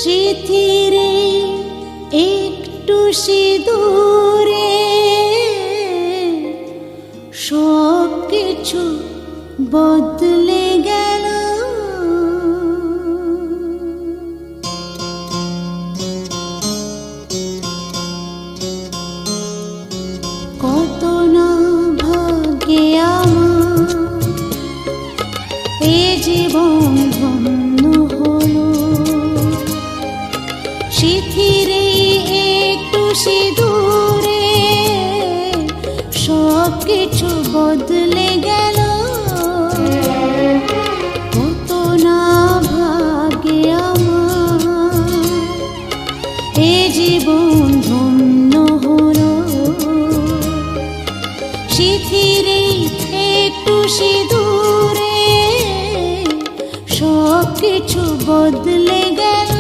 সিথিরে একটু সিঁদুরে সব কিছু বদলে গেল। কত না ভাগ্যে আমার এ জীবন ধন্য হলো। সিথিরে একটু সিঁদুরে সব কিছু বদলে গেল। কত না ভাগ্যে আমার এ জীবন ধন্য হলো। সিথিরে একটু সিঁদুরে সব কিছু বদলে গেল।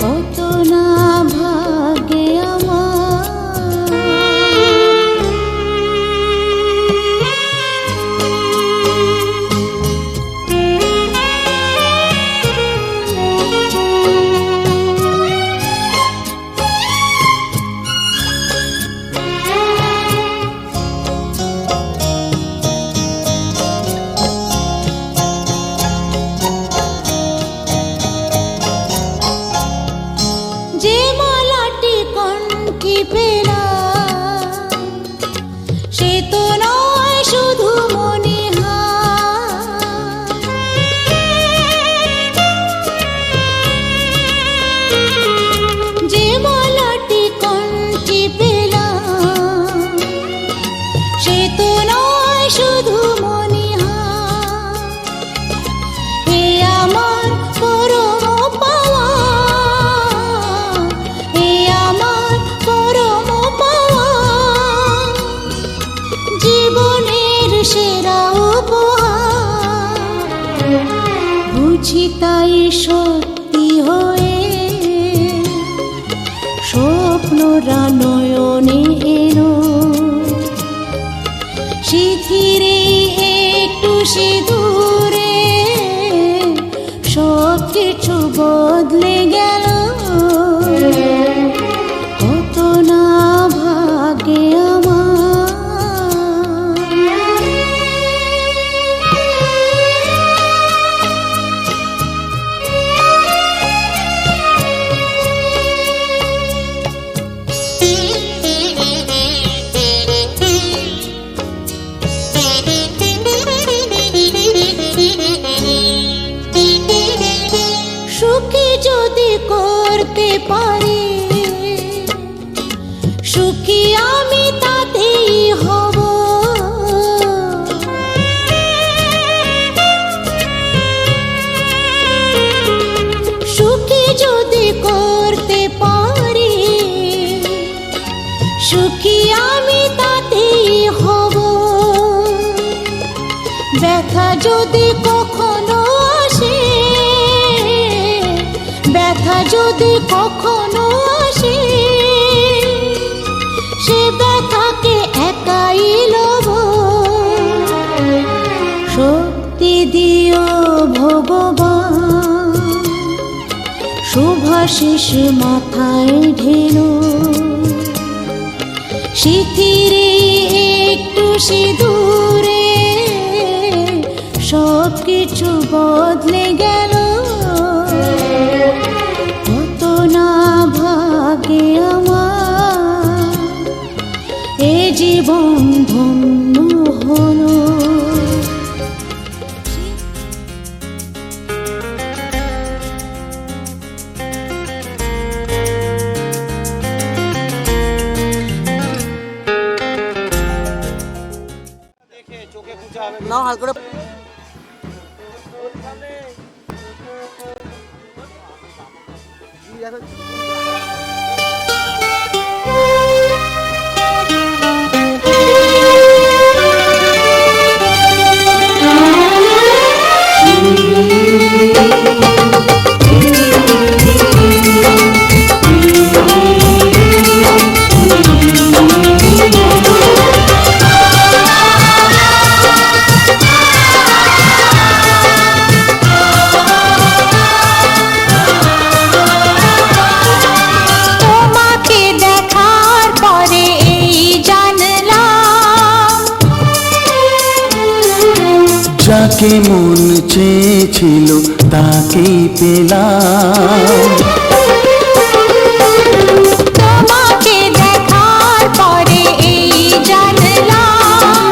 কত না ভাগ্যে যে মালাটি কণ্ঠে পেলাম সে তো নয় শুধু মনে হয়। যে মালাটি কণ্ঠে পেলাম সে তো নয় শুধু মনে হয়। এ আমার পরম পাওয়া, এ আমার পরম পাওয়া, জীবনের সেরা উপহার। বুঝি তাই সত্যি হয়ে স্বপ্নরা নয়নে এলো। সিথিরে একটু সিঁদুরে সব কিছু বদলে গেল। কত না ভাগ্যে আমার। সুখী যদি করতে পারি সুখী আমি তাতেই হব। সুখী যদি করতে পারি সুখী আমি তাতেই হব। ব্যথা যদি কখনো আসে, ব্যথা যদি কখনো আসে, সে ব্যথাকে একাই লব। শক্তি দিও ভগবান, শুভাশিস মাথায় ঢেলো। সিথিরে একটু সিঁদুরে সব কিছু বদলে গেল। কত না ভাগ্যে আমার এ জীবন ধন্য হলো। নাও হাত করে যাকে মন চেয়েছিল তাকেই পেলাম। তোমাকে দেখার পরে এই জানলাম,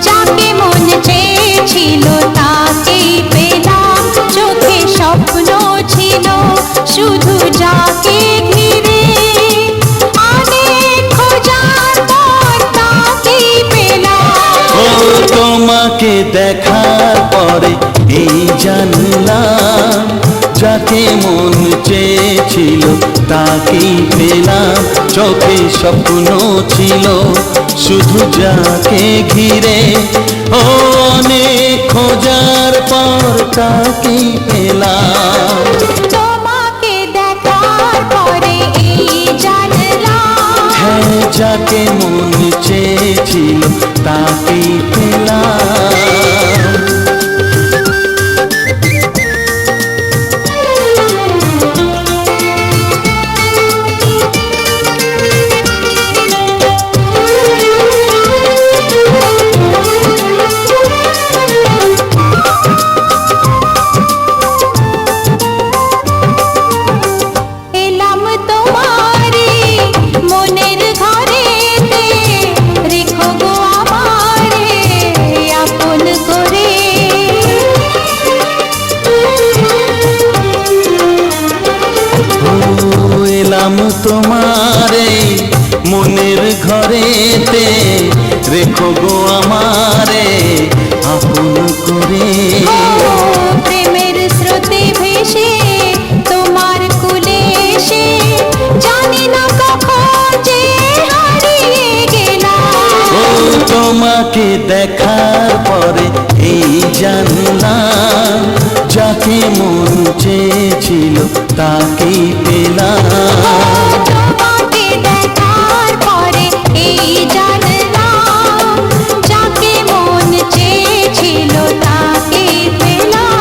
যাকে মন চেয়েছিল তাকেই পেলাম। চোখে স্বপ্ন ছিল শুধু যাকে ঘিরে, অনেক খোঁজার পর তাকেই পেলাম। ও তোমাকে দেখার পরে এই জানলাম, যাকে মন চেয়েছিল তাকেই পেলাম। চোখে স্বপ্ন ছিল শুধু যাকে ঘিরে, ও অনেক খোঁজার পর তাকেই পেলাম। তোমাকে দেখার পরে এই জানলাম, হ্যাঁ, যাকে মন চেয়েছিল তাকেই পেলাম। এলাম তোমারে মনের ঘরেতে, রেখো গো আমারে আপন করে। ও এলাম তোমারে মনের ঘরেতে, রেখো গো আমারে আপন করে। ও প্রেমের স্রোতে ভেসে তোমার কুলে এসে, জানি না কখন যে হারিয়ে গেলাম। ও তোমাকে দেখার পরে এই জানলাম, যাকে মন চেয়েছিল তাকেই পেলাম। তোমাকে দেখার পরে এই জানলাম, যাকে মন চেয়েছিল তাকেই পেলাম।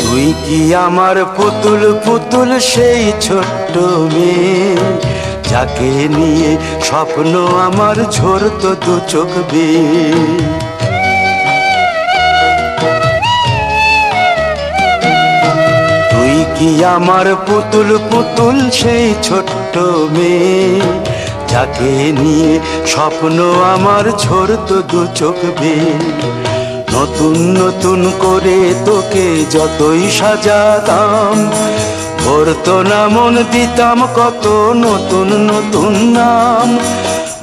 তুই কি আমার পুতুল পুতুল সেই ছোট্ট মেয়ে, যাকে নিয়ে স্বপ্ন আমার ঝরতো দু চোখ বেয়ে। তুই কি আমার পুতুল পুতুল সেই ছোট্ট মেয়ে, যাকে নিয়ে স্বপ্ন আমার ঝরতো দু চোখ বেয়ে। নতুন নতুন করে তোকে যতই সাজাতাম, ভরতো না মন দিতাম কত নতুন নতুন নাম।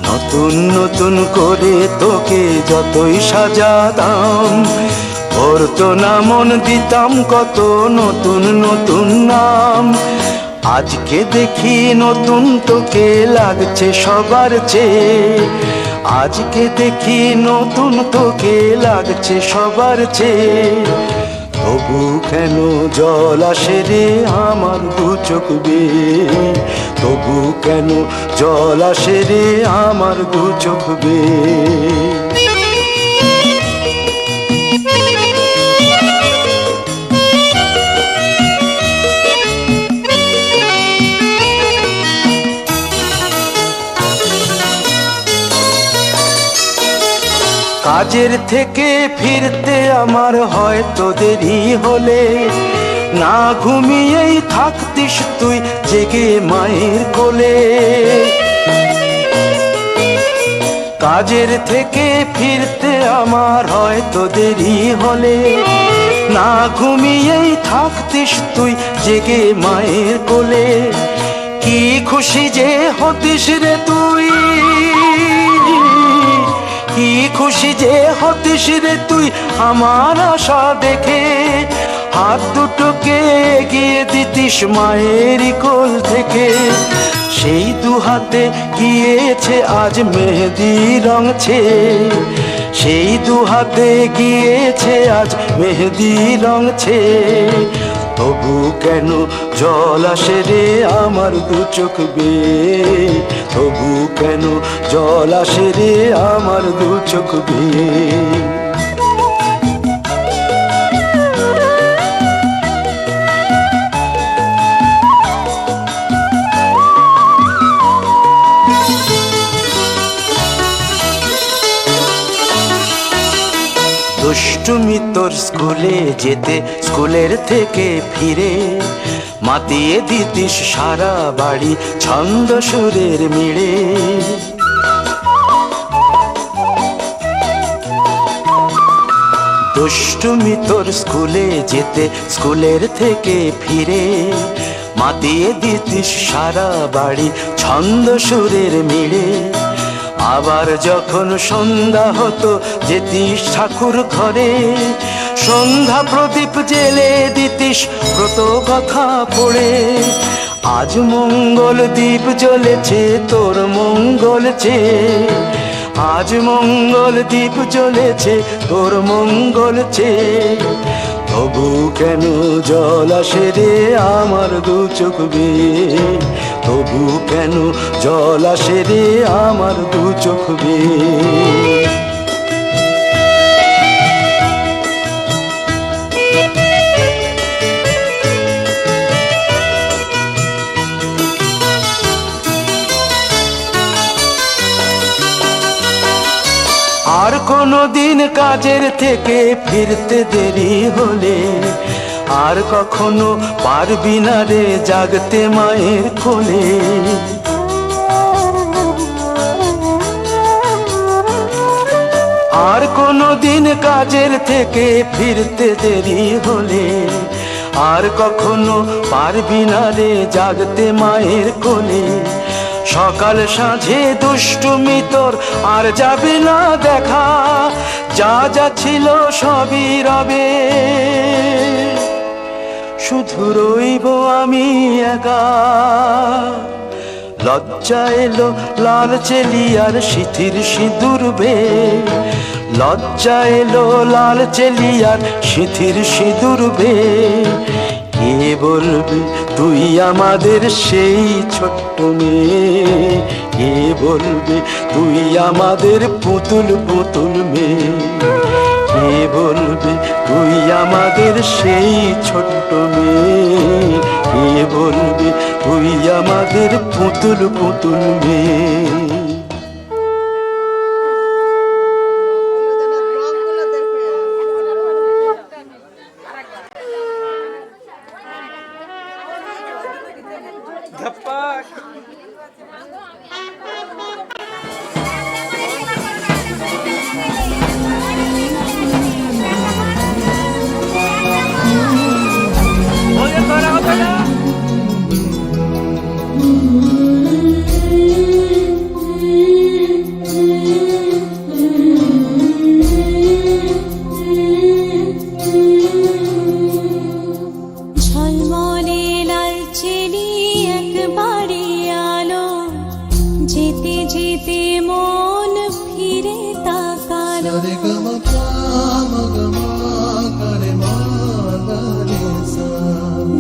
নতুন নতুন করে তোকে যতই সাজাতাম, ভরতো না মন দিতাম কত নতুন নতুন নাম। আজকে দেখি নতুন তোকে লাগছে সবার চেয়ে, আজকে দেখি নতুন তোকে লাগছে সবার চেয়ে। তবু কেন জল আসে রে আমার দু চোখ বেয়ে, তবু কেন জল আসে রে আমার দু চোখ বেয়ে। কাজের থেকে ফিরতে আমার হয়তো দেরি হলে, না ঘুমিয়েই থাকতিস তুই জেগে মায়ের কোলে। কাজের থেকে ফিরতে আমার হয়তো দেরি হলে, না ঘুমিয়েই থাকতিস তুই জেগে মায়ের কোলে। কি খুশি যে হতিস রে তুই, কি খুশি যে হতিস রে তুই আমার আশা দেখে। হাত দুটোকে এগিয়ে দিতিস মায়ের কোল থেকে। সেই দু হাতে গিয়েছে আজ মেহেদি রঙছে, সেই দু হাতে গিয়েছে আজ মেহেদি রঙছে। তবু কেন জল আসে রে আমার দু চোখ বেয়ে, তবু কেন জল আসে রে আমার দু চোখ বেয়ে। দুষ্টুমি তোর স্কুলে যেতে, স্কুলের থেকে ফিরে মাতিয়ে দিতিস সারা বাড়ি ছন্দ সুরের মিড়ে। দুষ্টুমি তোর স্কুলে যেতে, স্কুলের থেকে ফিরে মাতিয়ে দিতিস সারা বাড়ি ছন্দ সুরের মিড়ে। আবার যখন সন্ধ্যা হতো যেতিস ঠাকুর ঘরে, সন্ধ্যা প্রদীপ জেলে দিতিস ব্রত কথা পড়ে। আজ মঙ্গল দ্বীপ জ্বলেছে তোর মঙ্গল চেয়ে, আজ মঙ্গল দ্বীপ জ্বলেছে তোর মঙ্গল চেয়ে। তবু কেন জল আসে রে আমার দু চোখ বেয়ে, তবু কেন জল আসে রে আমার দু চোখ বেয়ে। আর কোনো দিন কাজের থেকে ফিরতে দেরি হলে, আর কখনো পারবি না রে জাগতে মায়ের কোলে। আর কোনো দিন কাজের থেকে ফিরতে দেরি হলে, আর কখনো পারবি না রে জাগতে মায়ের কোলে। সকাল সাঁঝে দুষ্টুমি তোর আর যাবে না দেখা, যা যা ছিল সবই রবে, শুধু রইব আমি একা। লজ্জা এলো লাল চেলিয়ার সিথির সিঁদুর বে, লজ্জা এলো লাল চেলিয়ার সিথির সিঁদুর বে। কে বলবে তুই আমাদের সেই ছোট্ট মেয়ে, কে বলবে তুই আমাদের পুতুল পুতুল মেয়ে। কে বলবে তুই আমাদের সেই ছোট্ট মেয়ে, কে বলবে তুই আমাদের পুতুল পুতুল মেয়ে।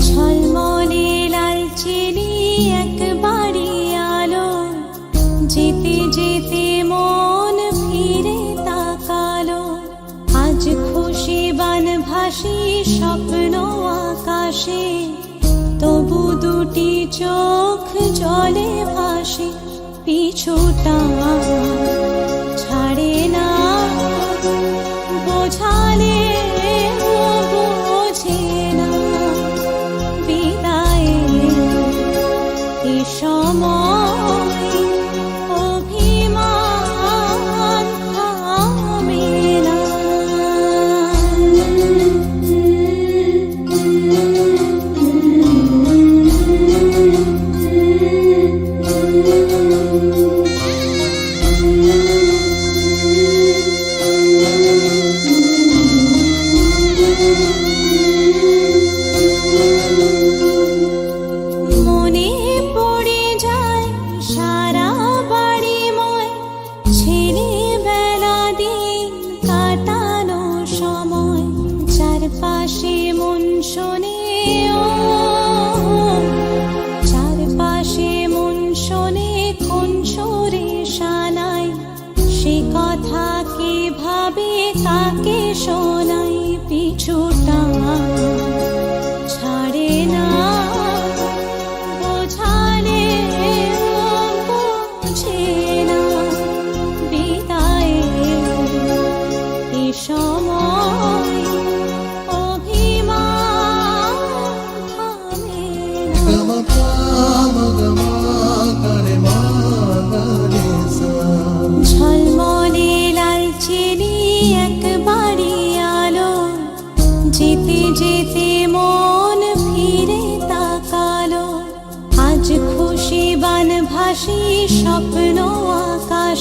ঝলমলে লালচেরি একবারে আলো, যেতে যেতে মন ফিরে তাকালো। আজ খুশি বান ভাসি স্বপ্ন আকাশে, তবু দুটি চোখ জলে ভাসে। পিছুটা ছাড়ে না, বোঝালে বোঝে না। বিদায়ের এ সময় অভিমান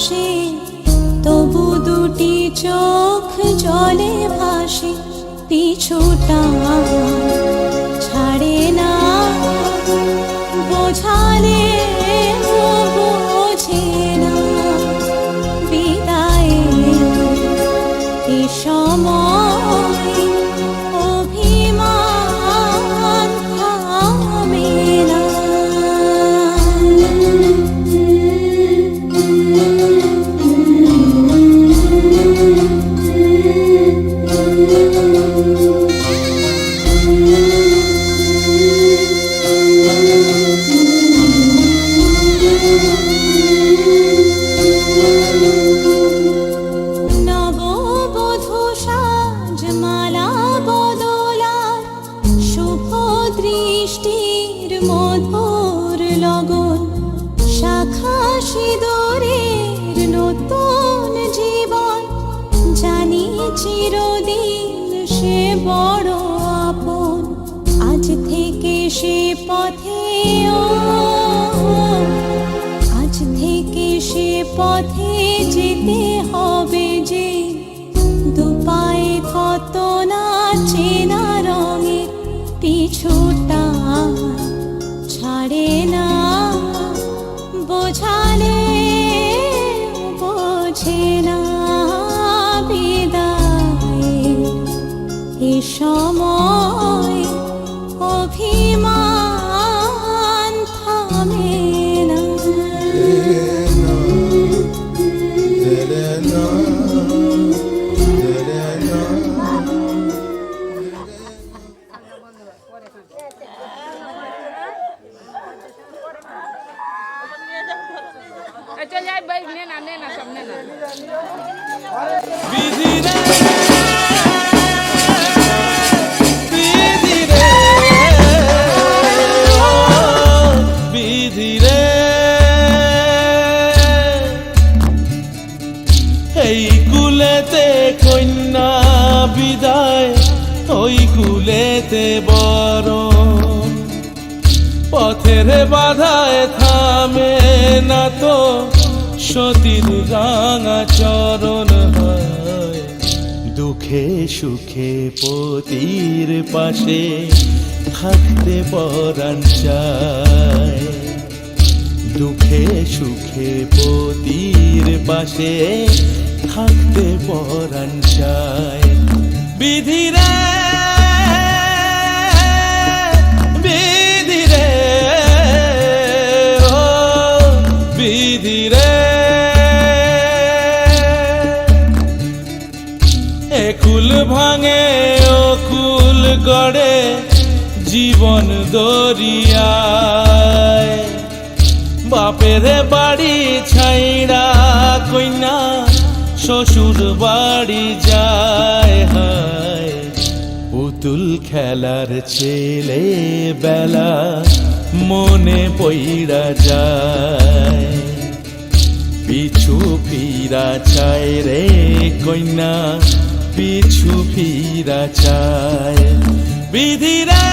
পাশে, তবু দুটি চোখ জলে ভাসে, পিছুটা ছাড়ে না, বোঝালে বোঝে না, বিদায়ের এ সময় অভিমান থামে না। নববধূ সাজমালা বদলার শুভ দৃষ্টির মধুর লগন, শাখা সিঁদুরের নতুন জীবন, জানি চিরদিন সে বড় আপন। আজ থেকে সে পথে আজ থেকে সে পথে যেতে হবে যে, দুপায়ে কত না চেনা রঙের, পিছুটা ছাড়ে না, বোঝালে বোঝে না, বিদায়ের এ সময় অভিমান থামে না। চল যাই ভাই, নে না সামনে না। এই কুলেতে কন্যা বিদায়, ওই কুলেতে বরণ, পথের বাধায় থামে না তো সতীর রাঙা চরণ হয়। দুঃখে সুখে পতির পাশে থাকতে পরাণ চায়, দুঃখে সুখে পতির পাশে থাকতে পরাণ চায়। বিধিরে বিধিরে ও বিধিরে, একুল ভাঙে অকুল গড়ে জীবন দরিয়ায়, বাপের বাড়ি ছাইড়া কইনা শ্বশুর বাড়ি যায়। হায় পুতুল খেলার ছেলে বেলা মনে পইড়া যায়, পিছু ফিরা চায় রে কইনা, পিছু ফিরা চায়। বিধিরে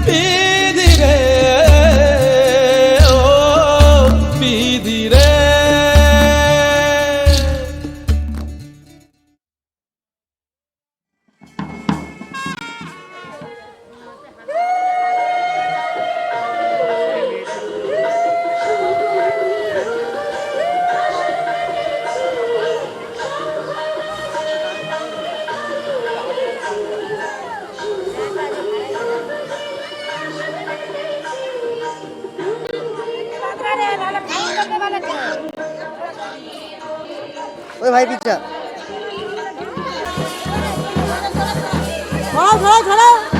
বিধিরে ও বিধিরে। ওই ভাই পিচ্ছা ছড়াও ছড়াও ছড়াও।